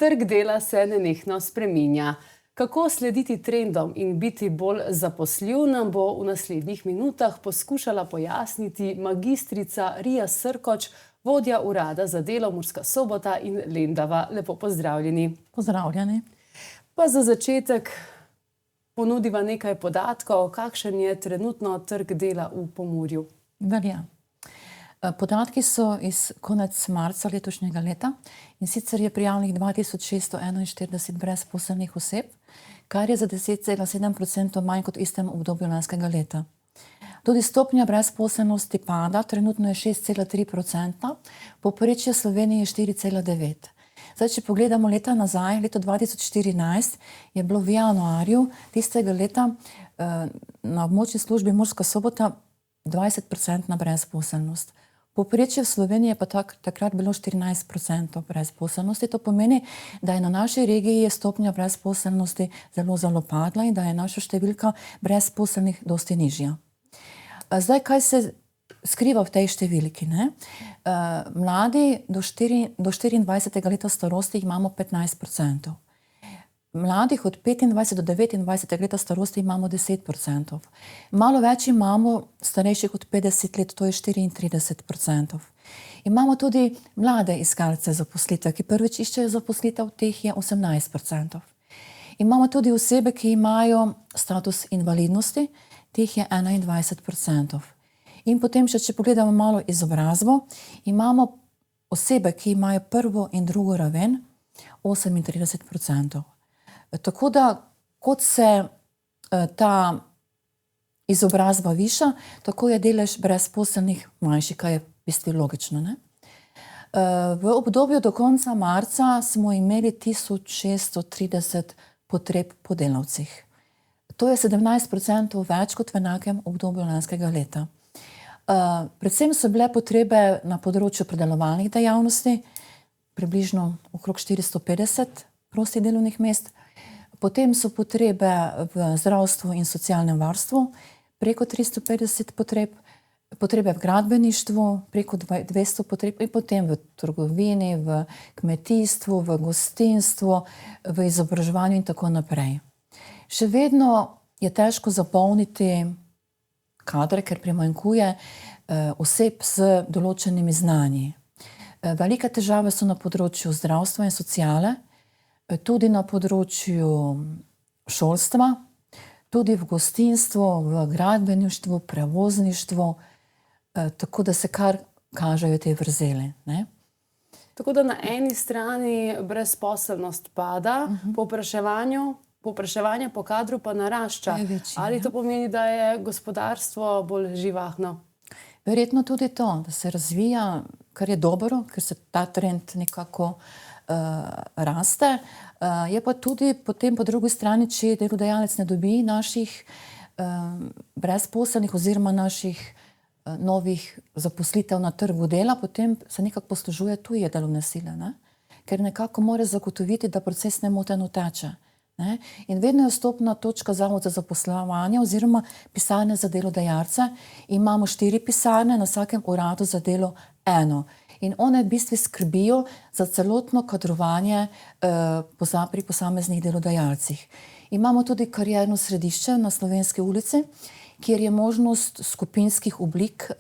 Trg dela se nenehno spreminja. Kako slediti trendom in biti bolj zaposljiv, nam bo v naslednjih minutah poskušala pojasniti magistrica Rija Srkoč, vodja urada za delo Murska Sobota in Lendava. Lepo pozdravljeni. Pozdravljeni. Pa za začetek ponudiva nekaj podatkov, kakšen je trenutno trg dela v Pomurju. Velja. Podatki so iz konec marca letošnjega leta in sicer je prijavljenih 2641 brezposelnih oseb, kar je za 10,7% manj kot v istem obdobju lanskega leta. Tudi stopnja brezposelnosti pada, trenutno je 6,3%, povprečje Slovenije je 4,9%. Zdaj, če pogledamo leta nazaj, leto 2014 je bilo v januarju tistega leta na območni službi Murska Sobota 20% brezposelnost. Povprečje v Sloveniji je pa takrat bilo 14% brezposelnosti. To pomeni, da je na naši regiji stopnja brezposelnosti zelo padla in da je naša številka brezposelnih dosti nižja. Zdaj, kaj se skriva v tej številki, ne? Mladi do 24. leta starosti imamo 15%. Mladih od 25 do 29 leta starosti imamo 10%. Malo več imamo starejših od 50 let, to je 34%. Imamo tudi mlade iskalce zaposlitev, ki prvič iščejo zaposlitev, teh je 18%. Imamo tudi osebe, ki imajo status invalidnosti, teh je 21%. In potem še, če pogledamo malo izobrazbo, imamo osebe, ki imajo prvo in drugo raven, 38%. Tako da, kot se ta izobrazba viša, tako je delež brezposelnih manjši, kar je v bistvu logično, ne? V obdobju do konca marca smo imeli 1630 potreb po delavcih. To je 17% več kot v enakem obdobju lanskega leta. Predvsem so bile potrebe na področju predelovalnih dejavnosti, približno okrog 450 prostih delovnih mest. Potem so potrebe v zdravstvu in socialnem varstvu, preko 350 potreb, potrebe v gradbeništvu, preko 200 potreb in potem v trgovini, v kmetijstvu, v gostinstvu, v izobraževanju in tako naprej. Še vedno je težko zapolniti kadre, ker primanjkuje oseb z določenimi znanji. Velike težave so na področju zdravstva in sociale, tudi na področju šolstva, tudi v gostinstvu, v gradbeništvu, prevozništvu, tako da se kar kažejo te vrzeli, ne? Tako da na eni strani brezposelnost pada, povpraševanje po kadru pa narašča. Ali to pomeni, da je gospodarstvo bolj živahno? Verjetno tudi to, da se razvija, kar je dobro, ker se ta trend nekako raste. Je pa tudi potem po drugi strani, če delodajalec ne dobi naših brezposelnih oziroma naših novih zaposlitev na trgu dela, potem se nekako poslužuje tuje delovne sile, ne? Ker nekako mora zagotoviti, da proces nemoteno teče, ne? In vedno je vstopna točka Zavod za zaposlovanje oziroma pisarne za delodajalce. Imamo 4 pisarne, na vsakem uradu za delo 1. In one v bistvu skrbijo za celotno kadrovanje pri posameznih delodajalcih. Imamo tudi karierno središče na Slovenski ulici, kjer je možnost skupinskih oblik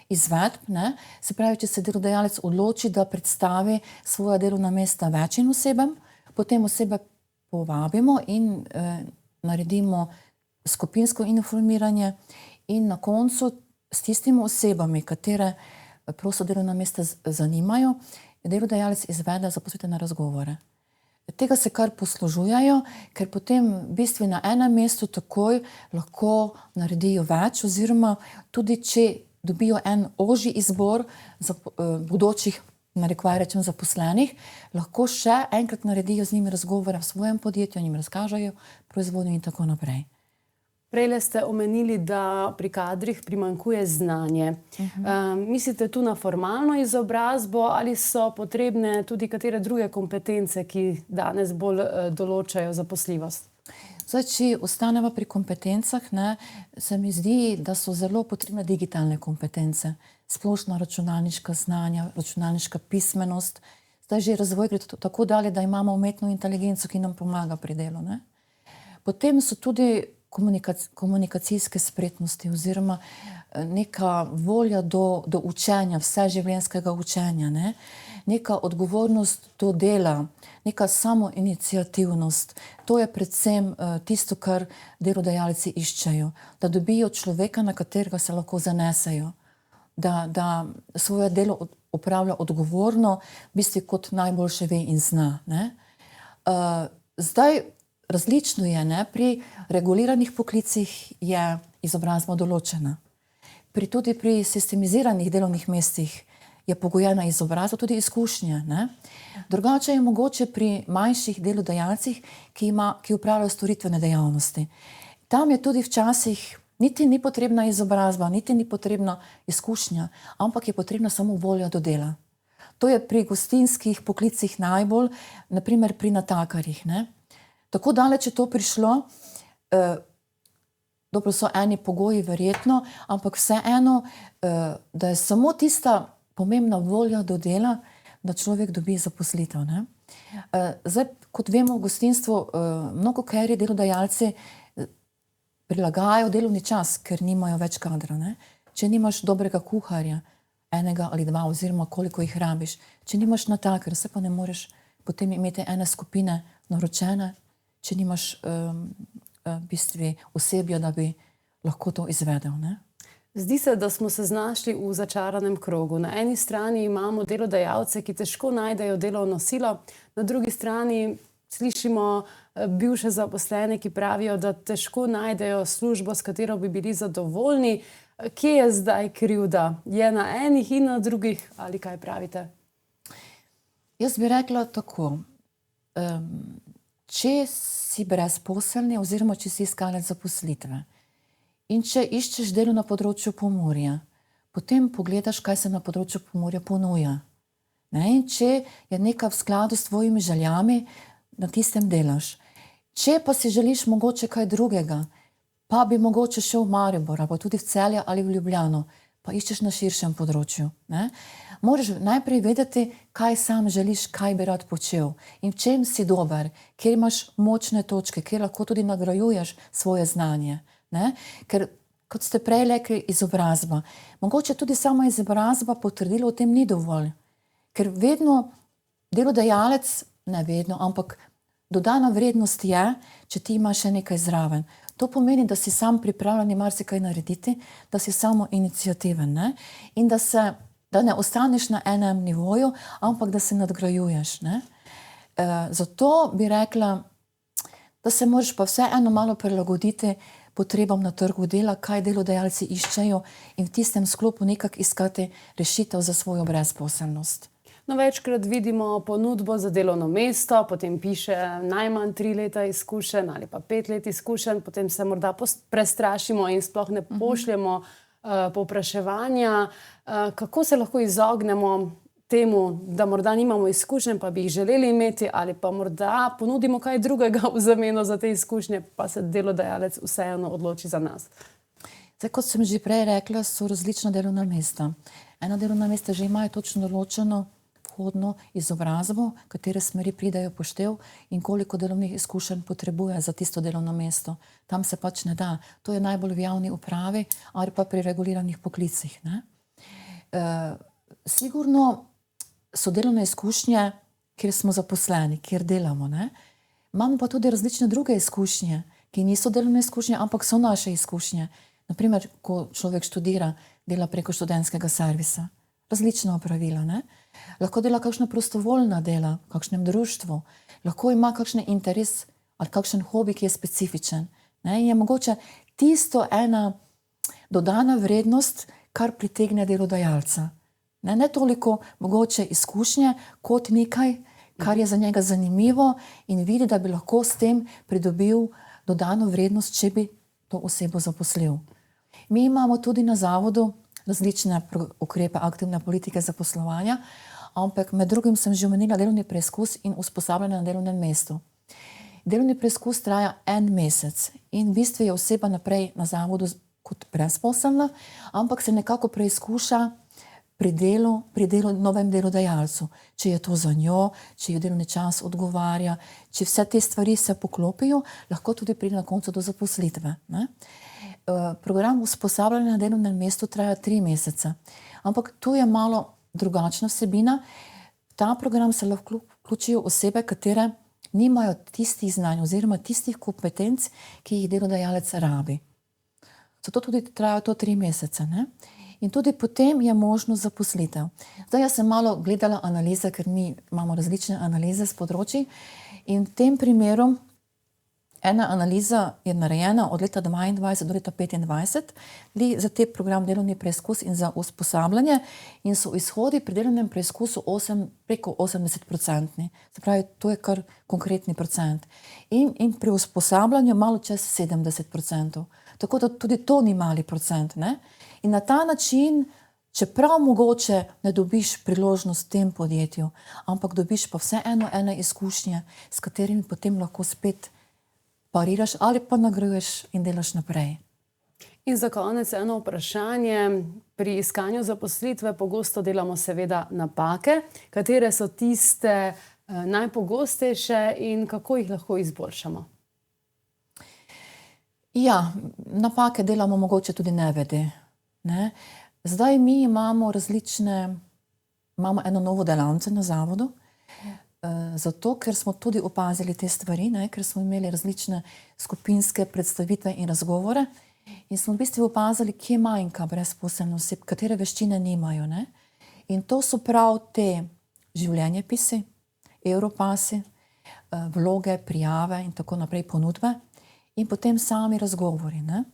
izvedb, ne? Se pravi, če se delodajalec odloči, da predstavi svoja delovna mesta večjim osebam, potem osebe povabimo in naredimo skupinsko informiranje in na koncu s tistimi osebami, katere prosto delovna mesta zanimajo, delodajalec izvede zaposlitvene razgovore. Tega se kar poslužujejo, ker potem v bistvu na enem mestu takoj lahko naredijo več oziroma tudi če dobijo en ožji izbor bodočih, narekovaj rečem, zaposlenih, lahko še enkrat naredijo z njimi razgovore v svojem podjetju, njim razkažejo proizvodnjo in tako naprej. Prejle ste omenili, da pri kadrih primanjkuje znanje. Mislite tu na formalno izobrazbo ali so potrebne tudi katere druge kompetence, ki danes bolj določajo zaposljivost? Zdaj, če ostaneva pri kompetencah, ne, se mi zdi, da so zelo potrebne digitalne kompetence. Splošna računalniška znanja, računalniška pismenost, zdaj že razvoj gre tako dalje, da imamo umetno inteligenco, ki nam pomaga pri delu, ne. Potem so tudi komunikacijske spretnosti oziroma neka volja do učenja, vseživljenjskega učenja, ne. Neka odgovornost do dela, neka samoiniciativnost. To je predvsem tisto, kar delodajalci iščejo. Da dobijo človeka, na katerega se lahko zanesejo. Da svoje delo opravlja odgovorno, v bistvu kot najboljše ve in zna, ne. Zdaj različno je, ne, pri reguliranih poklicih je izobrazba določena. Tudi pri sistemiziranih delovnih mestih je pogojena izobrazba, tudi izkušnje, ne. Drugače je mogoče pri manjših delodajalcih, ki opravljajo storitvene dejavnosti. Tam je tudi včasih niti ni potrebna izobrazba, niti ni potrebna izkušnja, ampak je potrebna samo volja do dela. To je pri gostinskih poklicih najbolj, na primer pri natakarjih, ne. Tako daleč je to prišlo, dobro so eni pogoji verjetno, ampak vseeno, da je samo tista pomembna volja do dela, da človek dobi zaposlitev, ne. Zdaj, kot vemo, v gostinstvu mnogokateri delodajalci prilagajajo delovni čas, ker nimajo več kadra, ne. Če nimaš dobrega kuharja, enega ali dva oziroma koliko jih rabiš, če nimaš natakarja, saj pa ne moreš potem imeti ene skupine naročene, če nimaš v bistvu osebja, da bi lahko to izvedel, ne. Zdi se, da smo se znašli v začaranem krogu. Na eni strani imamo delodajalce, ki težko najdejo delovno silo, na drugi strani slišimo bivše zaposlene, ki pravijo, da težko najdejo službo, s katero bi bili zadovoljni. Kje je zdaj krivda? Je na enih in na drugih, ali kaj pravite? Jaz bi rekla tako, če si brezposelni oziroma če si iskalec zaposlitve in če iščeš delo na področju Pomurja, potem pogledaš, kaj se na področju Pomurja ponuja. Ne? In če je nekaj v skladu s tvojimi željami, na tistem delaš. Če pa si želiš mogoče kaj drugega, pa bi mogoče šel v Maribor, pa tudi v Celje ali v Ljubljano, pa iščeš na širšem področju, ne. Moraš najprej vedeti, kaj sam želiš, kaj bi rad počel in v čem si dober, kjer imaš močne točke, kjer lahko tudi nagrajuješ svoje znanje, ne. Ker, kot ste prej rekli, izobrazba. Mogoče tudi sama izobrazba potrdilo o tem ni dovolj. Ker vedno delodajalec, ne vedno, ampak dodana vrednost je, če ti imaš še nekaj zraven. To pomeni, da si sam pripravljen marsikaj narediti, da si samoiniciativen, ne? In da ne ostaneš na enem nivoju, ampak da se nadgrajuješ, ne? Zato bi rekla, da se moraš pa vseeno malo prilagoditi potrebam na trgu dela, kaj delodajalci iščejo in v tistem sklopu nekako iskati rešitev za svojo brezposelnost. No, večkrat vidimo ponudbo za delovno mesto, potem piše najmanj 3 leta izkušenj ali pa 5 let izkušenj, potem se morda prestrašimo in sploh ne pošljemo povpraševanja. Kako se lahko izognemo temu, da morda nimamo izkušenj, pa bi jih želeli imeti, ali pa morda ponudimo kaj drugega v zameno za te izkušnje, pa se delodajalec vseeno odloči za nas? Zdaj, kot sem že prej rekla, so različna delovna mesta. Ena delovna mesta že imajo točno določeno vhodno izobrazbo, katere smeri pridejo v poštev in koliko delovnih izkušenj potrebuje za tisto delovno mesto. Tam se pač ne da. To je najbolj v javni upravi ali pa pri reguliranih poklicih, ne. Sigurno so delovne izkušnje, kjer smo zaposleni, kjer delamo, ne. Imamo pa tudi različne druge izkušnje, ki niso delovne izkušnje, ampak so naše izkušnje. Na primer, ko človek študira, dela preko študentskega servisa. Različna opravila, ne. Lahko dela kakšna prostovoljna dela, v kakšnem društvu. Lahko ima kakšen interes ali kakšen hobi, ki je specifičen, ne. In je mogoče tisto ena dodana vrednost, kar pritegne delodajalca. Ne toliko mogoče izkušnje, kot nekaj, kar je za njega zanimivo in vidi, da bi lahko s tem pridobil dodano vrednost, če bi to osebo zaposlil. Mi imamo tudi na zavodu različne ukrepe aktivne politike zaposlovanja, ampak med drugim sem že omenila delovni preizkus in usposabljanje na delovnem mestu. Delovni preizkus traja 1 mesec in v bistvu je oseba naprej na zavodu kot brezposelna, ampak se nekako preizkuša pri delu novem delodajalcu. Če je to za njo, če je delovni čas odgovarja, če vse te stvari se poklopijo, lahko tudi pride na koncu do zaposlitve. Ne? Program usposabljanja na delovnem mestu traja 3 mesece. Ampak tu je malo drugačna vsebina. V ta program se lahko vključijo osebe, katere nimajo tistih znanj oziroma tistih kompetenc, ki jih delodajalec rabi. Zato tudi traja to 3 mesece. Ne? In tudi potem je možnost zaposlitev. Zdaj jaz sem malo gledala analize, ker mi imamo različne analize s področji. In v tem primeru ena analiza je narejena od leta 2022 do leta 2025 za te program delovni preizkus in za usposabljanje in so izhodi pri delovnem preizkusu preko 80%. Se pravi, to je kar konkretni procent. In pri usposabljanju malo čez 70%. Tako da tudi to ni mali procent. Ne? In na ta način, čeprav mogoče ne dobiš priložnost v tem podjetju, ampak dobiš pa vseeno ene izkušnje, s katerimi potem lahko spet pariraš ali pa nagrajuješ in delaš naprej. In za konec eno vprašanje. Pri iskanju zaposlitve pogosto delamo seveda napake. Katere so tiste najpogostejše in kako jih lahko izboljšamo? Ja, napake delamo mogoče tudi nevede. Ne? Zdaj mi imamo eno novo delavnico na zavodu, zato ker smo tudi opazili te stvari, ne? Ker smo imeli različne skupinske predstavitve in razgovore in smo v bistvu opazili, kje manjka brezposelnih oseb, katere veščine nimajo. Ne? In to so prav te življenjepisi, Europasi, vloge, prijave in tako naprej, ponudbe in potem sami razgovori. Ne?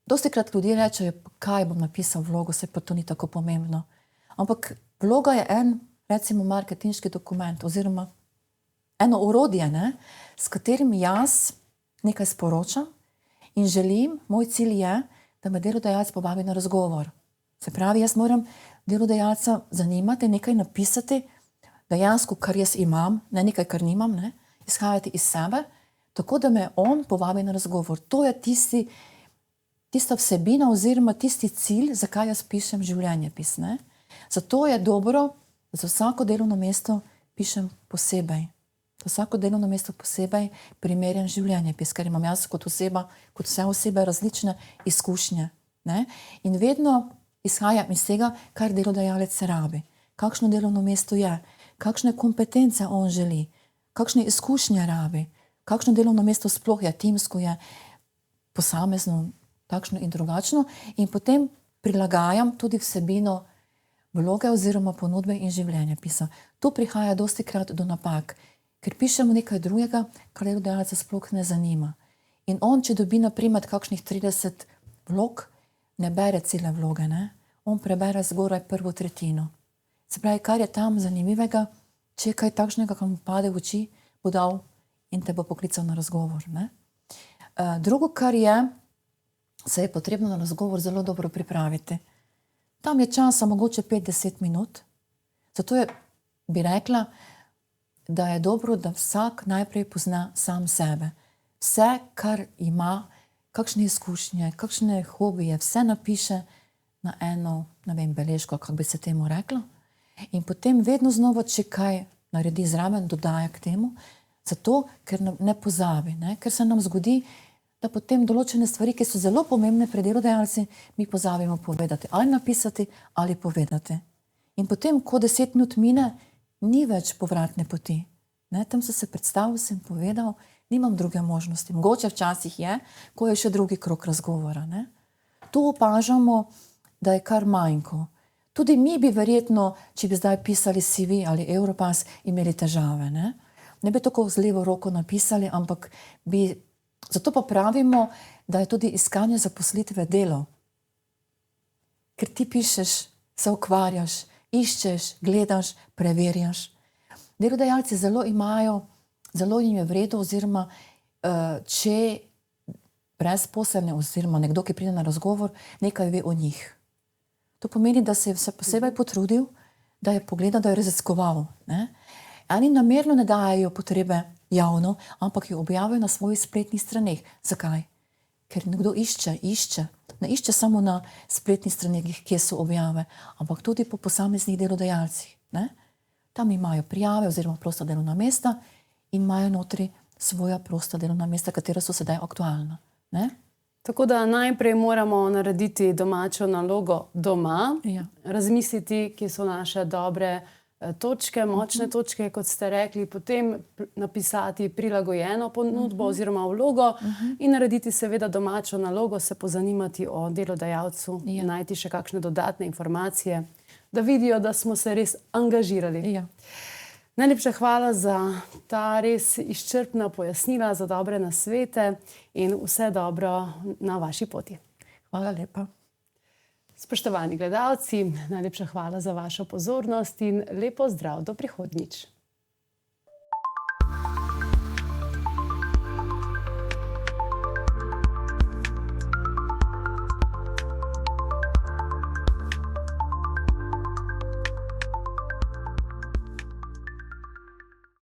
Dostikrat ljudje rečejo, kaj bom napisal vlogo, se pa to ni tako pomembno. Ampak vloga je recimo marketinški dokument oziroma eno orodje, ne, s katerim jaz nekaj sporočam in želim, moj cilj je, da me delodajalec povabi na razgovor. Se pravi, jaz moram delodajalca zanimati, nekaj napisati, dejansko, kar jaz imam, ne nekaj, kar nimam, ne, izhajati iz sebe, tako da me on povabi na razgovor. To je tista vsebina oziroma tisti cilj, zakaj jaz pišem življenjepis. Ne. Zato je dobro, za vsako delovno mesto pišem posebej. Za vsako delovno mesto posebej primerjam življenjepis, ker imam jaz kot oseba, kot vse osebe, različne izkušnje. Ne? In vedno izhajam iz tega, kar delodajalec rabi. Kakšno delovno mesto je, kakšne kompetence on želi, kakšne izkušnje rabi, kakšno delovno mesto sploh je, timsko je, posamezno, takšno in drugačno. In potem prilagajam tudi vsebino vloge oziroma ponudbe in življenjepisa. Tu prihaja dostikrat do napak, ker pišemo nekaj drugega, kar delodajalca sploh ne zanima. In on, če dobi na primer kakšnih 30 vlog, ne bere cele vloge, ne? On prebere zgoraj prvo tretjino. Se pravi, kar je tam zanimivega, če je kaj takšnega, kar mu pade v oči, bo dal in te bo poklical na razgovor. Ne? Drugo, kar je, se je potrebno na razgovor zelo dobro pripraviti. Tam je časa mogoče 5-10 minut, zato bi rekla, da je dobro, da vsak najprej pozna sam sebe. Vse, kar ima, kakšne izkušnje, kakšne hobije, vse napiše na eno, ne vem, beležko, kako bi se temu reklo. In potem vedno znova, če kaj naredi zraven, dodaja k temu, zato, ker ne pozabi, ne? Ker se nam zgodi, da potem določene stvari, ki so zelo pomembne pri delodajalci, mi pozabimo povedati, ali napisati, ali povedati. In potem, ko 10 minut mine, ni več povratne poti. Ne? Tam sem se predstavil, sem povedal, nimam druge možnosti. Mogoče včasih je, ko je še drugi krog razgovora. Ne? Tu opažamo, da je kar manjko. Tudi mi bi verjetno, če bi zdaj pisali CV ali Europass, imeli težave. Ne bi tako z levo roko napisali, ampak bi. Zato pa pravimo, da je tudi iskanje zaposlitve delo. Ker ti pišeš, se ukvarjaš, iščeš, gledaš, preverjaš. Delodajalci zelo jim je v redu, oziroma če brezposelni oziroma nekdo, ki pride na razgovor, nekaj ve o njih. To pomeni, da se je vse posebej potrudil, da je pogledal, da je raziskoval. Oni namerno ne dajejo potrebe javno, ampak jo objavijo na svojih spletnih straneh. Zakaj? Ker nekdo išče, ne išče samo na spletnih straneh, kje so objave, ampak tudi po posameznih delodajalcih. Ne? Tam imajo prijave oziroma prosta delovna mesta in imajo notri svoja prosta delovna mesta, katera so sedaj aktualna. Ne? Tako da najprej moramo narediti domačo nalogo doma, razmisliti, kje so naše dobre točke, močne točke, kot ste rekli, potem napisati prilagojeno ponudbo oziroma vlogo in narediti seveda domačo nalogo, se pozanimati o delodajalcu, najti še kakšne dodatne informacije, da vidijo, da smo se res angažirali. Najlepša hvala za ta res izčrpna pojasnila, za dobre nasvete in vse dobro na vaši poti. Hvala lepa. Spoštovani gledalci, najlepša hvala za vašo pozornost in lep pozdrav do prihodnjič.